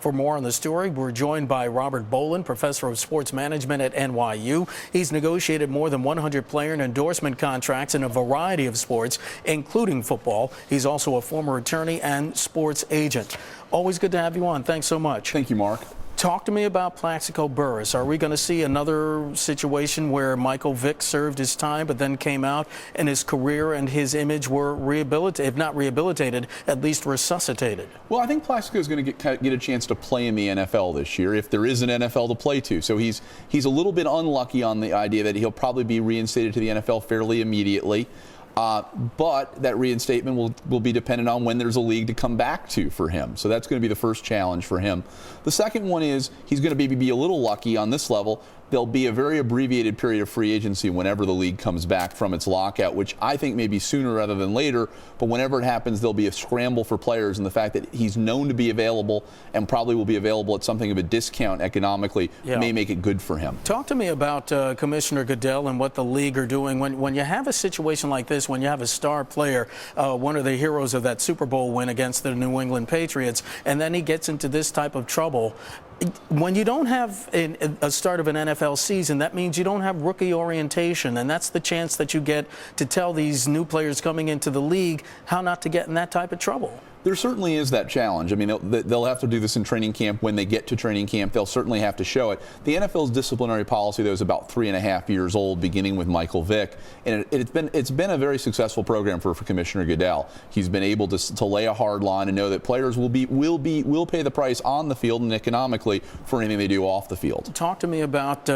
For more on the story, we're joined by Robert Boland, professor of sports management at NYU. He's negotiated more than 100 player and endorsement contracts in a variety of sports, including football. He's also a former attorney and sports agent. Always good to have you on. Thanks so much. Thank you, Mark. Talk to me about Plaxico Burress. Are we going to see another situation where Michael Vick served his time but then came out and his career and his image were rehabilitated, if not rehabilitated, at least resuscitated? Well, I think Plaxico is going to get a chance to play in the NFL this year, if there is an NFL to play to. So he's a little bit unlucky on the idea that he'll probably be reinstated to the NFL fairly immediately. But that reinstatement will be dependent on when there's a league to come back to for him. So that's going to be the first challenge for him. The second one is he's going to maybe be a little lucky on this level. There'll be a very abbreviated period of free agency whenever the league comes back from its lockout, which I think may be sooner rather than later. But whenever it happens, there'll be a scramble for players, and the fact that he's known to be available and probably will be available at something of a discount economically may make it good for him. Talk to me about Commissioner Goodell and what the league are doing. When you have a situation like this, when you have a star player, one of the heroes of that Super Bowl win against the New England Patriots, and then he gets into this type of trouble. When you don't have a start of an NFL season, that means you don't have rookie orientation, and that's the chance that you get to tell these new players coming into the league how not to get in that type of trouble. There certainly is that challenge. I mean, they'll have to do this in training camp. When they get to training camp, they'll certainly have to show it. The NFL's disciplinary policy, though, is about 3.5 years old, beginning with Michael Vick, and it's been a very successful program for Commissioner Goodell. He's been able to lay a hard line and know that players will pay the price on the field and economically for anything they do off the field. Talk to me about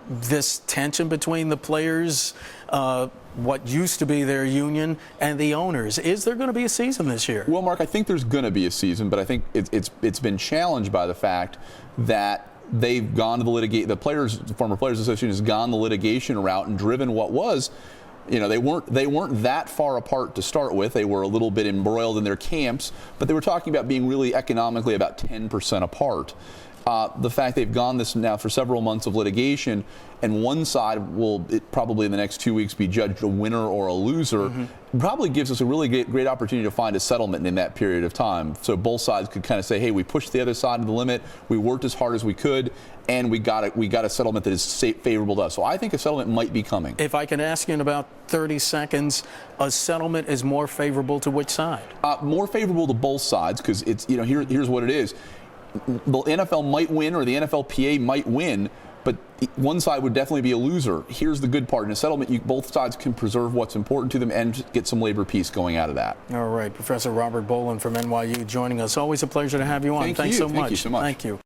this tension between the players, what used to be their union, and the owners. Is there going to be a season this year? Well, Mark, I think there's going to be a season, but I think it's been challenged by the fact that they've gone to the former players association has gone the litigation route and driven what was, they weren't that far apart to start with. They were a little bit embroiled in their camps, but they were talking about being really economically about 10% apart. The fact they've gone this now for several months of litigation, and one side will probably in the next 2 weeks be judged a winner or a loser, probably gives us a really great opportunity to find a settlement in that period of time. So both sides could kind of say, hey, we pushed the other side to the limit, we worked as hard as we could, and we got a settlement that is favorable to us. So I think a settlement might be coming. If I can ask you in about 30 seconds, a settlement is more favorable to which side? More favorable to both sides, because it's here's what it is. The NFL might win, or the NFLPA might win, but one side would definitely be a loser. Here's the good part. In a settlement, both sides can preserve what's important to them and get some labor peace going out of that. All right. Professor Robert Boland from NYU joining us. Always a pleasure to have you on. Thanks so much. Thank you so much. Thank you.